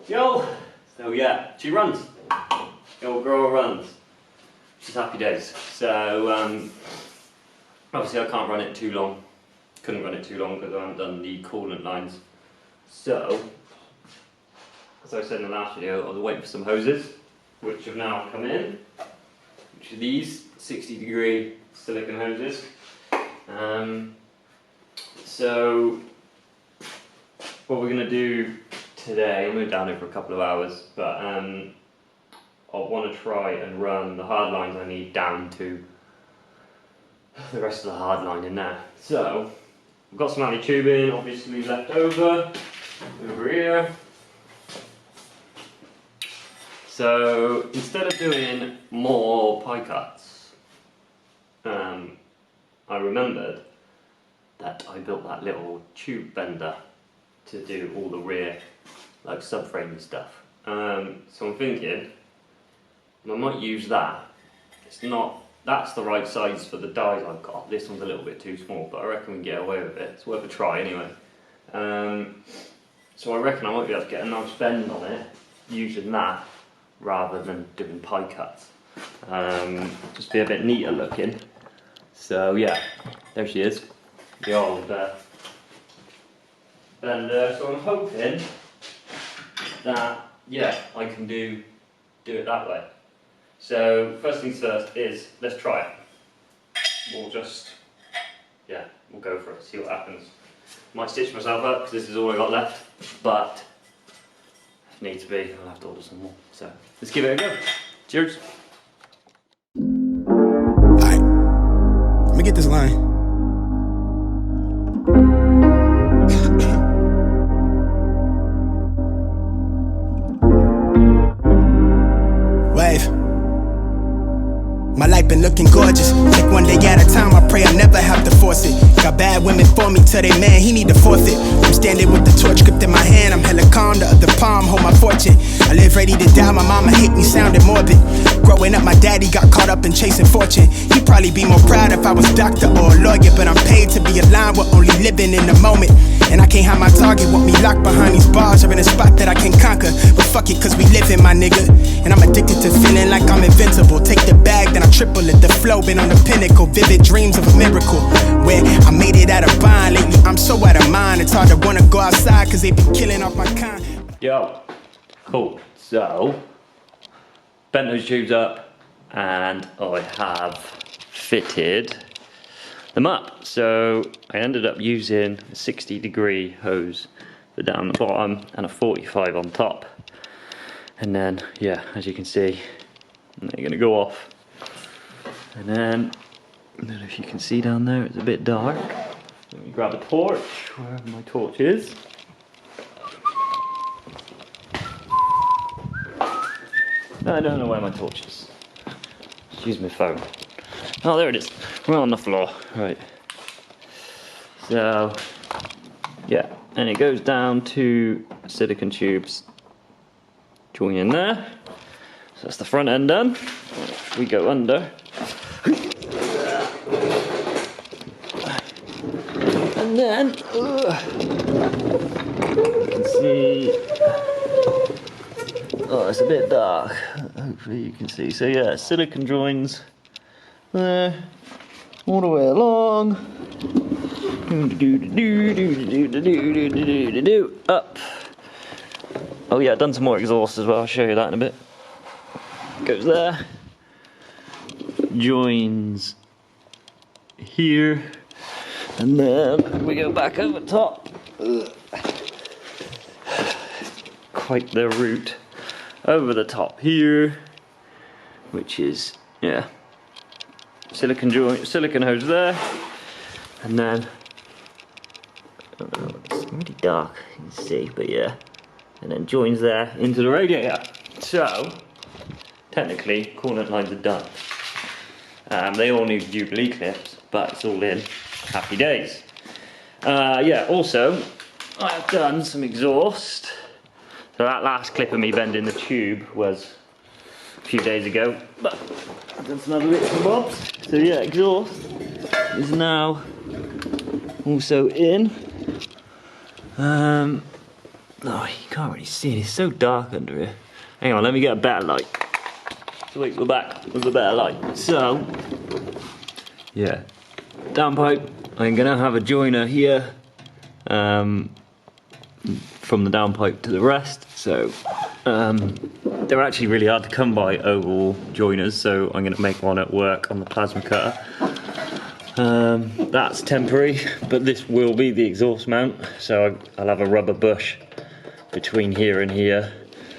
Yo! So yeah, she runs. The old girl runs. She's happy days. So obviously I can't run it too long. Couldn't run it too long because I haven't done the coolant lines. So, as I said in the last video, I was waiting for some hoses, which have now come in. Which are these 60-degree silicone hoses. So what we're going to do today, we're down here for a couple of hours, but I want to try and run the hard lines I need down to the rest of the hard line in there. So we've got some alley tubing obviously left over here. So instead of doing more pie cuts, I remembered that I built that little tube bender to do all the rear like subframe and stuff. So I'm thinking I might use that. That's the right size for the dies I've got. This one's a little bit too small, but I reckon we can get away with it. It's worth a try anyway. So I reckon I might be able to get a nice bend on it using that rather than doing pie cuts. Just be a bit neater looking. So yeah, there she is, the old bender. So I'm hoping that yeah, I can do it that way. So first things first is let's try it. We'll go for it, see what happens. Might stitch myself up because this is all I got left, but if needs be, I'll have to order some more. So let's give it a go. Cheers. Alright, let me get this line. Wave. My life been looking gorgeous. Take one day at a time, I pray I never have to force it. Got bad women for me, tell they man he need to forfeit. I'm standing with the torch gripped in my hand, I'm hella calm, the other palm hold my fortune. I live ready to die, my mama hate me sounding morbid. Growing up, my daddy got caught up in chasing fortune. He'd probably be more proud if I was doctor or a lawyer, but I'm paid to be aligned with only living in the moment. And I can't have my target, want me locked behind these bars or in a spot that I can conquer. But fuck it, cause we living, my nigga. And I'm addicted to feeling like I'm invincible. Take the bag, then I triple it. The flow been on the pinnacle, vivid dreams of a miracle. Where I made it out of bind. Lately I'm so out of mind, it's hard to wanna go outside cause they been killing off my kind. Yo, cool. So, bent those tubes up and I have fitted them up. So I ended up using a 60-degree hose for down the bottom and a 45 on top. And then, yeah, as you can see, they're gonna go off. And then, I don't know if you can see down there, it's a bit dark. Let me grab a torch, wherever my torch is. I don't know where my torch is. Just use my phone. Oh, there it is. Right on the floor. Right. So, yeah, and it goes down to silicone tubes. Join in there. So that's the front end done. We go under. And then, you can see. Oh, it's a bit dark. Hopefully you can see. So yeah, silicone joins there, all the way along. Up. Oh yeah, done some more exhaust as well. I'll show you that in a bit. Goes there. Joins here, and then we go back over top. Quite the route. Over the top here, which is, yeah, silicone hose there, and then, it's really dark, you can see, but yeah, and then joins there into the radiator. So, technically, coolant lines are done. They all need Jubilee clips, but it's all in. Happy days. Yeah, also, I've done some exhaust. So that last clip of me bending the tube was a few days ago, but I've done some other bits and bobs. So yeah, exhaust is now also in. Oh, you can't really see it. It's so dark under here. Hang on, let me get a better light. So wait, we're back with a better light. So, yeah, downpipe. I'm gonna have a joiner here from the downpipe to the rest. So they're actually really hard to come by, oval joiners. So I'm gonna make one at work on the plasma cutter. That's temporary, but this will be the exhaust mount. So I'll have a rubber bush between here and here.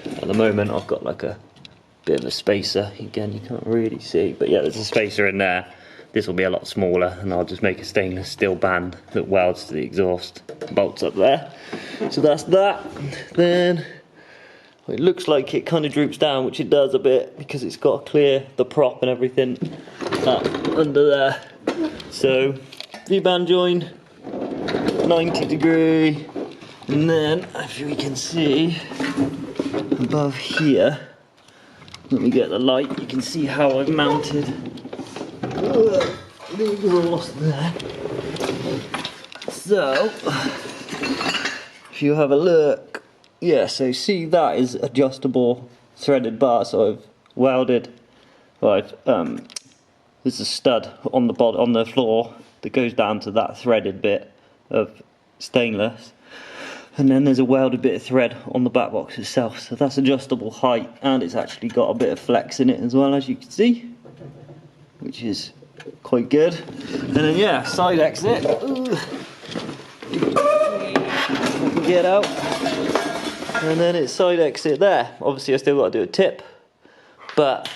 At the moment, I've got like a bit of a spacer. Again, you can't really see, but yeah, there's a spacer in there. This will be a lot smaller, and I'll just make a stainless steel band that welds to the exhaust, bolts up there. So that's that. Then it looks like it kind of droops down, which it does a bit because it's got to clear the prop and everything up under there. So V-band join, 90 degree, and then if we can see above here, let me get the light, you can see how I've mounted the exhaust there. So if you have a look, yeah, so see that is adjustable threaded bar. So I've welded, there's a stud on the bottom, on the floor, that goes down to that threaded bit of stainless, and then there's a welded bit of thread on the back box itself. So that's adjustable height, and it's actually got a bit of flex in it as well, as you can see, which is quite good. And then yeah, side exit. Get out, and then it's side exit there. Obviously I still got to do a tip, but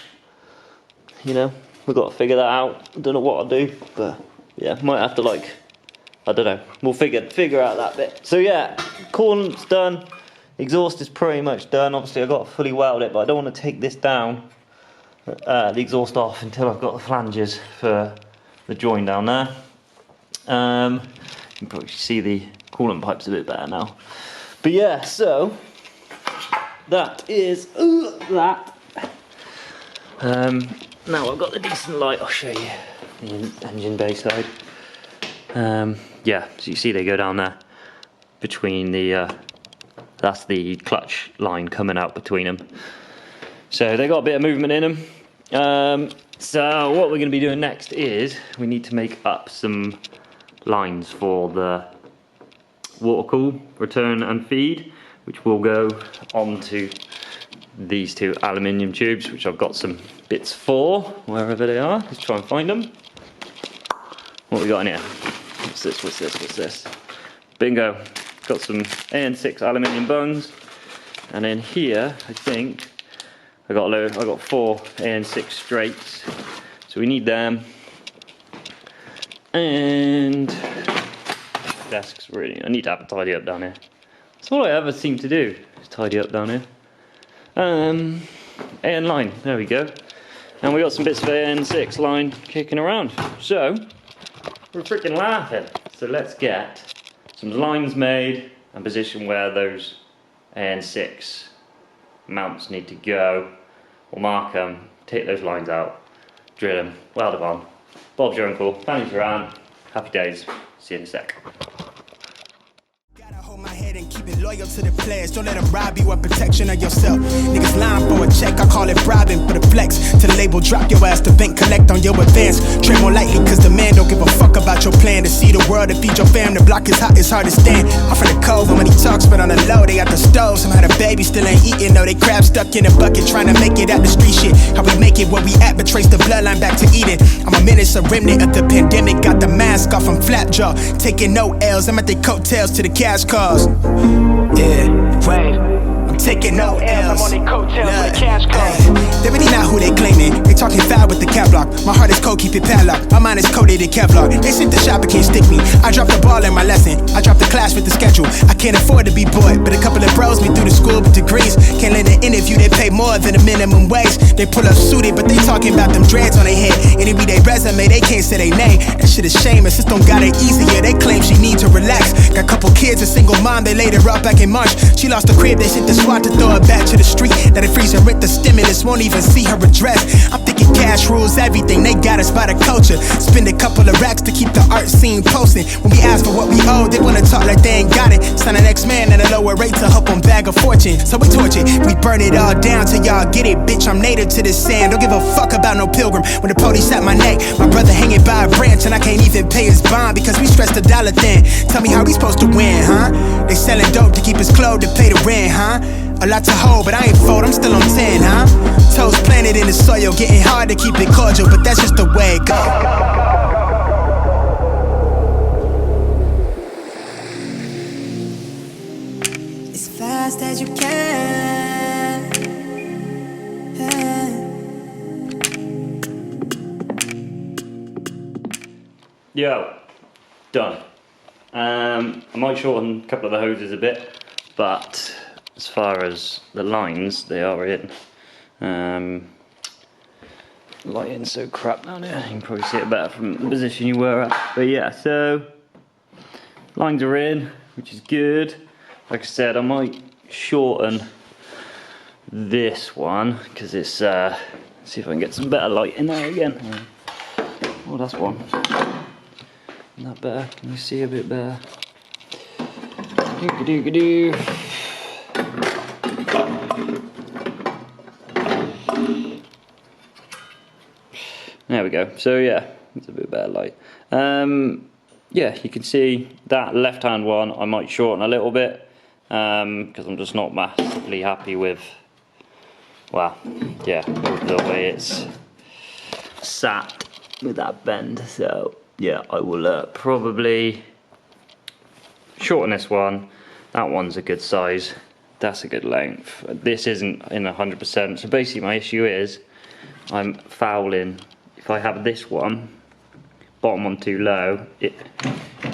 you know, we've got to figure that out. I don't know what I'll do, but yeah, might have to, like, I don't know, we'll figure out that bit. So yeah, coolant's done, exhaust is pretty much done. Obviously I've got to fully weld it, but I don't want to take this down, the exhaust off, until I've got the flanges for the join down there. You can probably see the coolant pipes a bit better now. But yeah, so that is that. Now I've got the decent light, I'll show you the engine bay side. Yeah, so you see they go down there between the, that's the clutch line coming out between them. So they got a bit of movement in them. So what we're going to be doing next is we need to make up some lines for the water cool, return and feed, which will go onto these two aluminium tubes, which I've got some bits for, wherever they are. Let's try and find them. What we got in here? What's this, what's this, what's this? Bingo. Got some AN6 aluminium bungs, and then here I think I got 4 AN6 straights, so we need them. And desks, really, I need to have it tidy up down here. That's all I ever seem to do, is tidy up down here. AN line, there we go. And we got some bits of AN6 line kicking around. So we're freaking laughing. So let's get some lines made and position where those AN6 mounts need to go. We'll mark them, take those lines out, drill them, weld them on. Bob's your uncle, Fanny's your aunt. Happy days. See you in a sec. Hold my head and keep it loyal to the players. Don't let them rob you of protection of yourself. Niggas lying for a check, I call it bribing for the flex. To the label, drop your ass to bank, collect on your advance. Trade more lightly, cause the man don't give a fuck about your plan. To see the world, to feed your fam, the block is hot, it's hard to stand. I'm from the cove, and when he talks, but on the low, they got the stove. Somehow the baby still ain't eating, though they crab stuck in a bucket, trying to make it out the street shit. How we make it where we at, but trace the bloodline back to Eden. I'm a menace, a remnant of the pandemic. Got the mask off, I'm flat jaw, taking no L's. I'm at the coattails to the cash cars. Yeah, wait, I'm taking no L's. I'm on the coattails with the cash cars. They really not who they claiming. They talking foul with the cap block. My heart is cold, keep it padlocked. My mind is coated in Kevlar. They sent the shop, it can't stick me. I dropped the ball in my lesson. I dropped the class with the schedule. I can't afford to be bored, but a couple of bros me through the school with degrees. Can't let an interview, they pay more than the minimum wage. They pull up suited, but they talking about them dreads on their head. And it be their resume, they can't say they name. That shit is shame, and sis don't got it easier. They claim she need to relax. Got couple kids, a single mom, they laid her up back in March. She lost the crib, they sent the hard to throw her back to the street. That it freeze her with the stimulus, won't even see her address. I'm thinking cash rules everything, they got us by the culture. Spend a couple of racks to keep the art scene posting. When we ask for what we owe, they wanna talk like they ain't got it. Sign an X-Man at a lower rate to help them bag a fortune. So we torch it, we burn it all down till y'all get it. Bitch, I'm native to this sand, don't give a fuck about no pilgrim. When the police at my neck, my brother hanging by a branch, and I can't even pay his bond because we stressed the dollar thin. Tell me how we supposed to win, huh? They selling dope to keep us clothed to pay the rent, huh? A lot to hold, but I ain't fold, I'm still on 10, huh? Toes planted in the soil, getting hard to keep it cordial, but that's just the way it goes. As fast as you can. Yo, done. I might shorten a couple of the hoses a bit, but as far as the lines, they are in. Lighting's so crap down here, you can probably see it better from the position you were at. But yeah, so lines are in, which is good. Like I said, I might shorten this one because it's see if I can get some better light in there again. Oh, that's one. Isn't that better? Can you see a bit better? Doo-ga-doo-ga-doo. There we go. So yeah, it's a bit better light. Yeah, you can see that left-hand one I might shorten a little bit because I'm just not massively happy with, well, yeah, with the way it's sat with that bend. So yeah, I will probably shorten this one. That one's a good size. That's a good length. This isn't in 100%. So basically my issue is I'm fouling. If I have this one, bottom one too low, it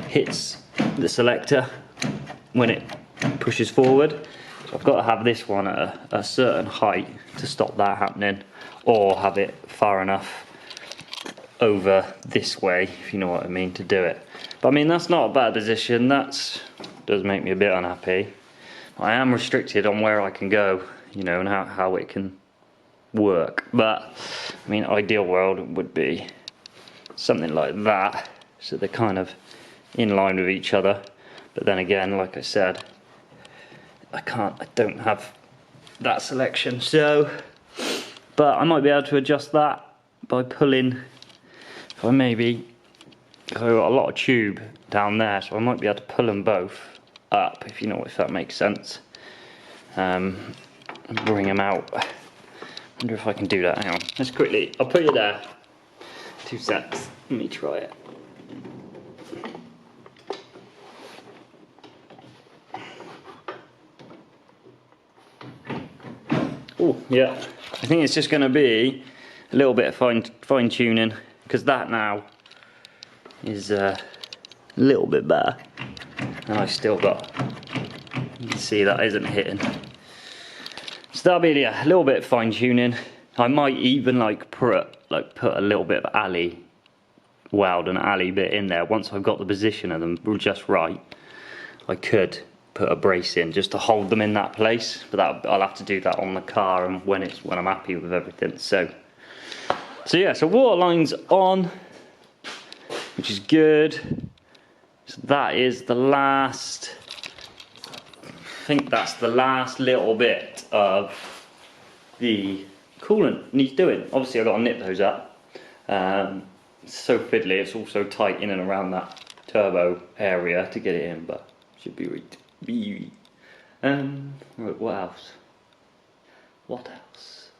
hits the selector when it pushes forward. So I've got to have this one at a certain height to stop that happening, or have it far enough over this way, if you know what I mean, to do it. But I mean, that's not a bad position. That does make me a bit unhappy. I am restricted on where I can go, you know, and how it can work. But I mean, ideal world would be something like that, so they're kind of in line with each other. But then again, like I said, I don't have that selection. So, but I might be able to adjust that by pulling. If I maybe, because I've got a lot of tube down there, so I might be able to pull them both up, if you know, if that makes sense, and bring them out. I wonder if I can do that. Hang on, let's quickly, I'll put you there. 2 secs, let me try it. Oh yeah, I think it's just going to be a little bit of fine tuning, because that now is a little bit better, and I've still got, you can see that isn't hitting. So that'll be a little bit of fine tuning. I might even put a little bit of alley weld and alley bit in there. Once I've got the position of them just right, I could put a brace in just to hold them in that place. But I'll have to do that on the car and when I'm happy with everything. So yeah, so water line's on, which is good. So that is the last, I think that's the last little bit of the coolant needs doing. Obviously I've got to nip those up. It's so fiddly, it's also tight in and around that turbo area to get it in, but should be right, what else? What else?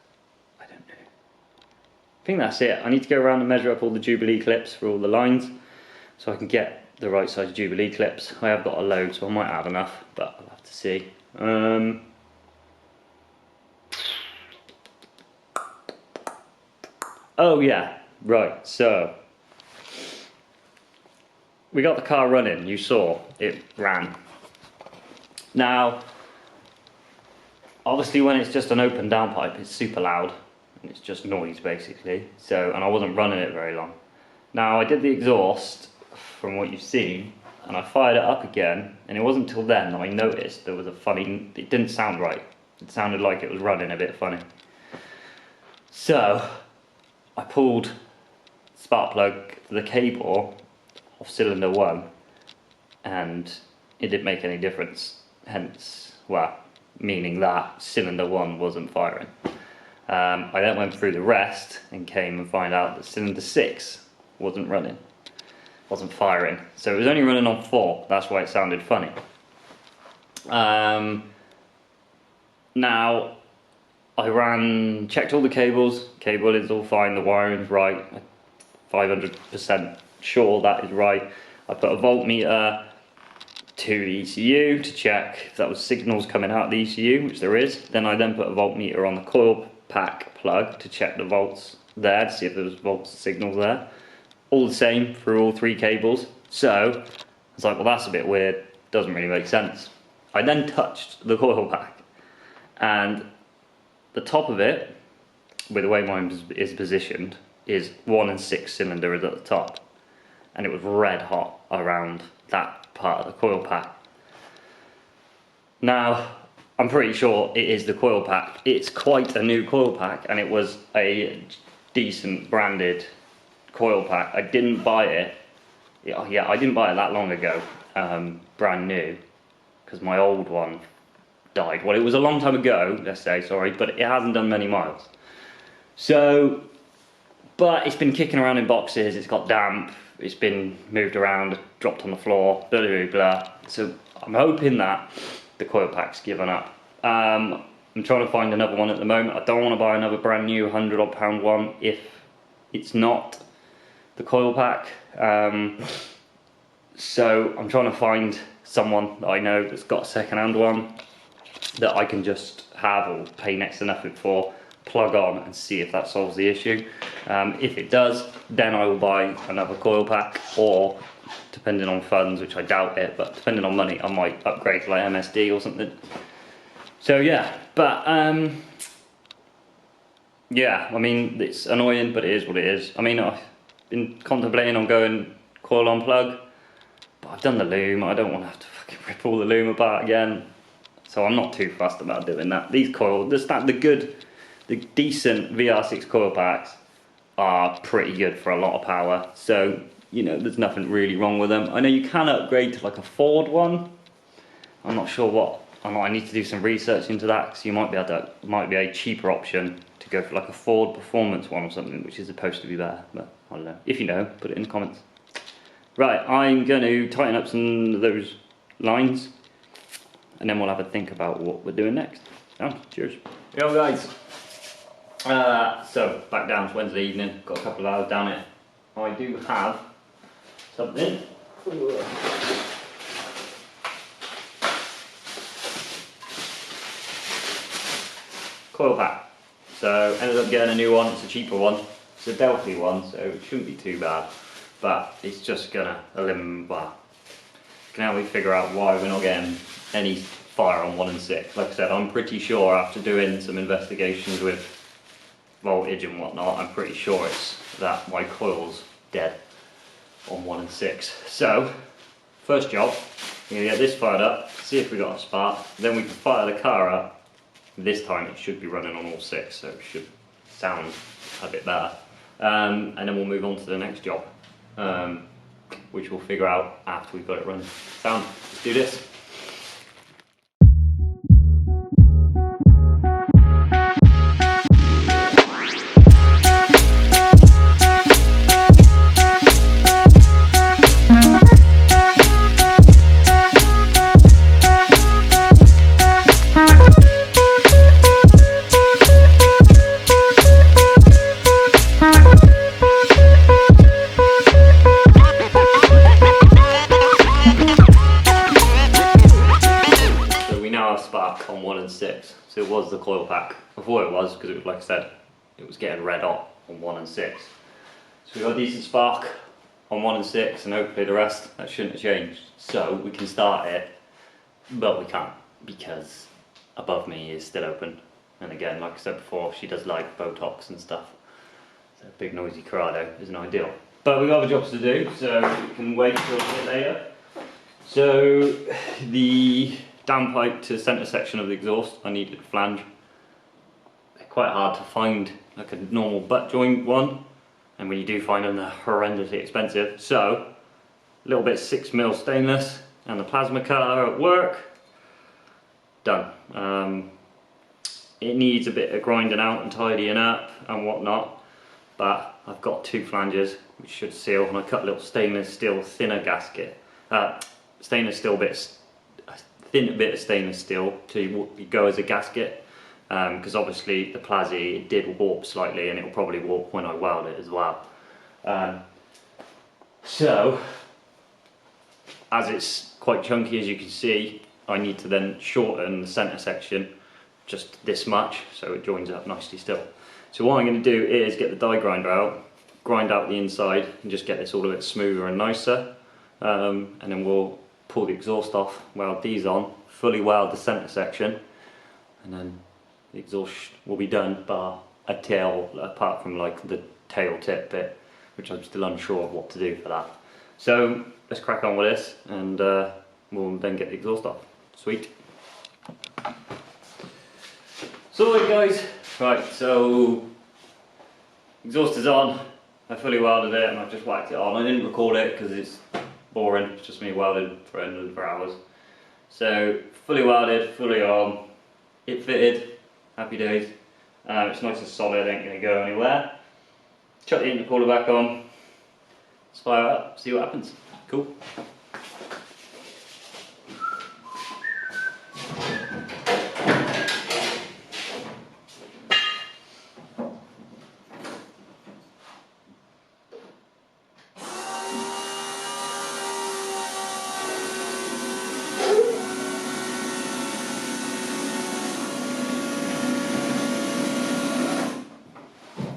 I don't know. I think that's it. I need to go around and measure up all the Jubilee clips for all the lines so I can get the right size Jubilee clips. I have got a load, so I might have enough, but I'll have to see. Oh yeah, right, so we got the car running. You saw it ran. Now obviously when it's just an open downpipe, it's super loud and it's just noise basically. So, and I wasn't running it very long. Now I did the exhaust from what you've seen, and I fired it up again, and it wasn't until then that I noticed there was a funny, it didn't sound right. It sounded like it was running a bit funny. So I pulled spark plug, the cable off cylinder 1, and it didn't make any difference. Hence, well, meaning that cylinder 1 wasn't firing. I then went through the rest and came and find out that cylinder 6 wasn't running, wasn't firing. So it was only running on 4. That's why it sounded funny. Now, I checked all the cables. Cable is all fine. The wiring's right. 500% sure that is right. I put a voltmeter to the ECU to check if that was signals coming out of the ECU, which there is. Then I put a voltmeter on the coil pack plug to check the volts there, to see if there was volts signals there. All the same through all 3 cables. So I was like, well, that's a bit weird. Doesn't really make sense. I then touched the coil pack, and the top of it, with the way mine is positioned, is 1 and 6 cylinder is at the top, and it was red hot around that part of the coil pack. Now, I'm pretty sure it is the coil pack. It's quite a new coil pack, and it was a decent branded coil pack. I didn't buy it. Yeah, I didn't buy it that long ago, brand new, because my old one died. Well, it was a long time ago, let's say, sorry, but it hasn't done many miles. So, but it's been kicking around in boxes, it's got damp, it's been moved around, dropped on the floor, blah, blah, blah. So I'm hoping that the coil pack's given up. I'm trying to find another one at the moment. I don't want to buy another brand new £100 odd one if it's not the coil pack. So I'm trying to find someone that I know that's got a second-hand one that I can just have or pay next to nothing for, plug on and see if that solves the issue. If it does, then I will buy another coil pack, or depending on funds, which I doubt it, but depending on money, I might upgrade to like MSD or something. So yeah, but yeah, I mean, it's annoying, but it is what it is. I mean, I've been contemplating on going coil on plug, but I've done the loom. I don't want to have to fucking rip all the loom apart again, so I'm not too fussed about doing that. These coils, the decent VR6 coil packs are pretty good for a lot of power, so you know, there's nothing really wrong with them. I know you can upgrade to like a Ford one. I'm not sure what. I need to do some research into that, because you might be able to, might be a cheaper option to go for like a Ford Performance one or something, which is supposed to be better, but I don't know. If you know, put it in the comments. Right, I'm going to tighten up some of those lines, and then we'll have a think about what we're doing next. So, cheers. Yo guys. So back down to Wednesday evening. Got a couple of hours down it. I do have something. Coil pack. So ended up getting a new one. It's a cheaper one. It's a Delphi one, so it shouldn't be too bad. But it's just gonna eliminate. Well, can help me figure out why we're not getting any fire on 1 and 6. Like I said, I'm pretty sure after doing some investigations with voltage and whatnot, I'm pretty sure it's that my coil's dead on 1 and 6. So, first job, we're gonna get this fired up, see if we got a spark, then we can fire the car up. This time it should be running on all 6, so it should sound a bit better. And then we'll move on to the next job, which we'll figure out after we've got it running. Sound, let's do this. On 1 and 6, so it was the coil pack. Before it was, because it was, like I said, it was getting red hot on 1 and 6. So we got a decent spark on 1 and 6, and hopefully the rest, that shouldn't have changed. So we can start it, but we can't, because above me is still open. And again, like I said before, she does like Botox and stuff. So big noisy Corrado isn't ideal. But we've got other jobs to do, so we can wait till a bit later. So the downpipe to the centre section of the exhaust, I needed a flange. They're quite hard to find, like a normal butt joint one, and when you do find them, they're horrendously expensive. So, a little bit of 6mm stainless and the plasma cutter at work. Done. It needs a bit of grinding out and tidying up and whatnot, but I've got 2 flanges which should seal, and I cut a little stainless steel thinner gasket. Stainless steel thin bit of stainless steel to go as a gasket, because obviously the Plazzy, it did warp slightly, and it will probably warp when I weld it as well. So, as it's quite chunky, as you can see, I need to then shorten the centre section just this much so it joins up nicely still. So what I'm going to do is get the die grinder out, grind out the inside, and just get this all a bit smoother and nicer, and then we'll pull the exhaust off, weld these on, fully weld the centre section, and then the exhaust will be done bar a tail, apart from like the tail tip bit, which I'm still unsure of what to do for that. So let's crack on with this, and we'll then get the exhaust off. Sweet. Sorted guys, right, so exhaust is on. I fully welded it and I've just whacked it on. I didn't record it because it's boring, it's just me welding for hours. So fully welded, fully on, it fitted, happy days. It's nice and solid, ain't gonna go anywhere. Chuck the intercooler back on, let's fire it up, see what happens. Cool.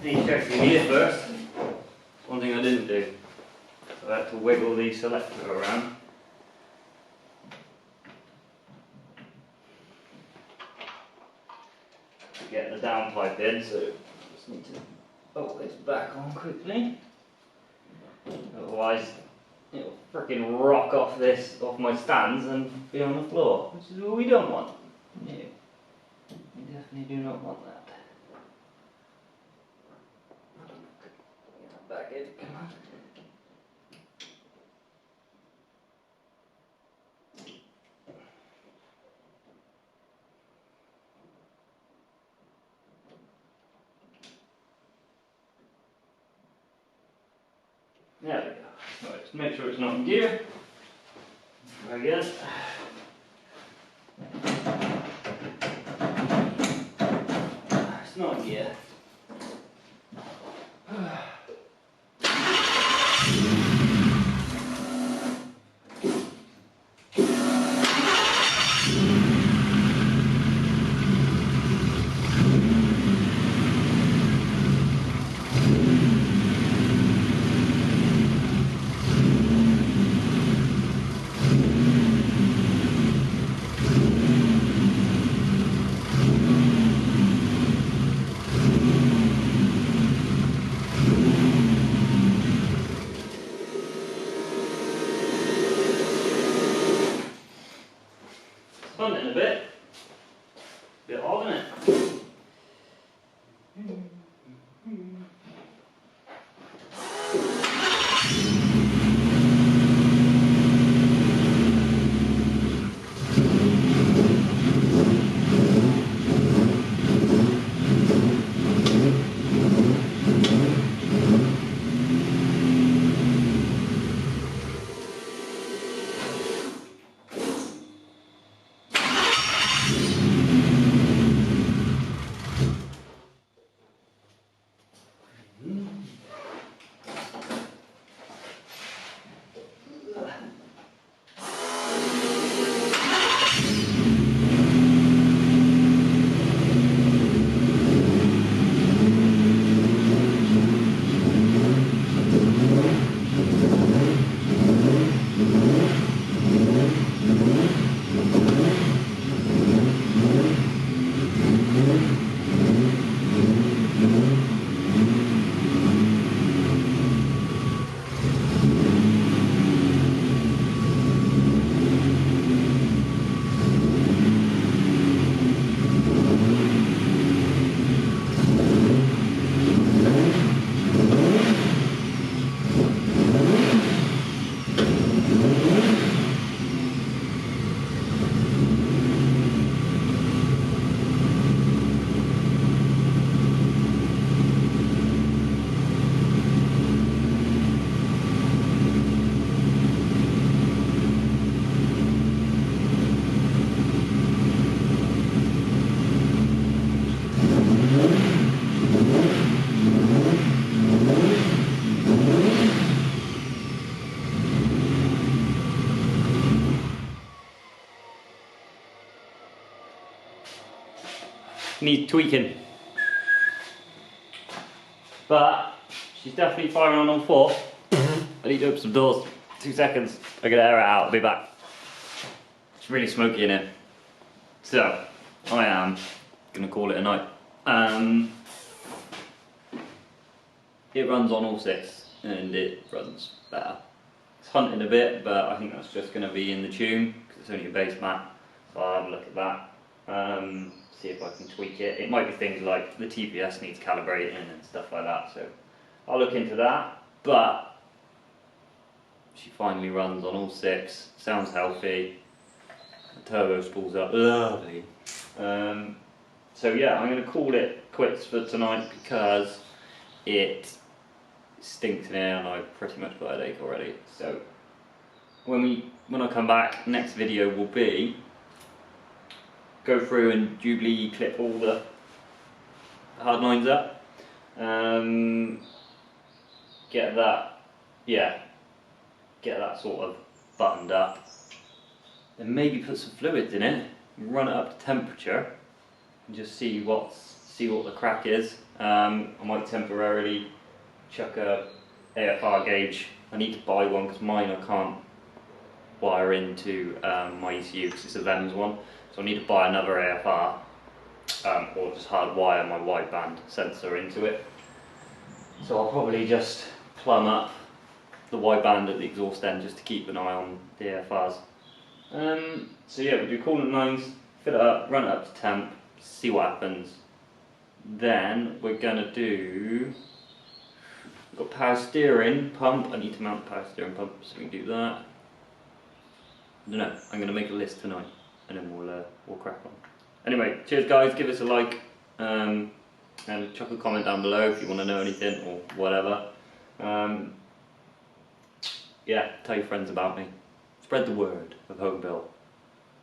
Need to check the gear first. One thing I didn't do. So I had to wiggle the selector around. To get the downpipe in, so just need to bolt this back on quickly. Otherwise it'll freaking rock off my stands and be on the floor, which is what we don't want. No. We definitely do not want that. Back in, come on. There we go. Right, just make sure it's not in gear. Try again. It's not in gear. Fun in a bit odd, isn't it? needs tweaking. But she's definitely firing on all four. I need to open some doors. 2 seconds. I gotta air it out. I'll be back. It's really smoky in here. So, I am gonna call it a night. It runs on all 6 and it runs better. It's hunting a bit, but I think that's just gonna be in the tune because it's only a base mat. So I'll have a look at that. See if I can tweak it. It might be things like the TPS needs calibrating and stuff like that. So I'll look into that. But she finally runs on all 6. Sounds healthy. The turbo spools up lovely. So yeah, I'm going to call it quits for tonight because it stinks in here and I've pretty much got a headache already. So when I come back, next video will be go through and Jubilee clip all the hard lines up. Get that sort of buttoned up. Then maybe put some fluids in it, run it up to temperature, and just see what the crack is. I might temporarily chuck a AFR gauge. I need to buy one because mine I can't wire into my ECU because it's a VEMS one. So I need to buy another AFR or just hardwire my wideband sensor into it. So I'll probably just plumb up the wideband at the exhaust end just to keep an eye on the AFRs. So yeah, we'll do coolant lines, fill it up, run it up to temp, see what happens. Then we're gonna do, we've got power steering pump. I need to mount the power steering pump so we can do that. I don't know, I'm gonna make a list tonight and then we'll crack on. Anyway, cheers guys, give us a like and chuck a comment down below if you want to know anything or whatever. Yeah, tell your friends about me. Spread the word of home build.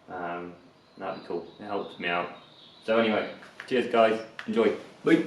That'd be cool. It helps me out. So anyway, cheers guys. Enjoy. Bye.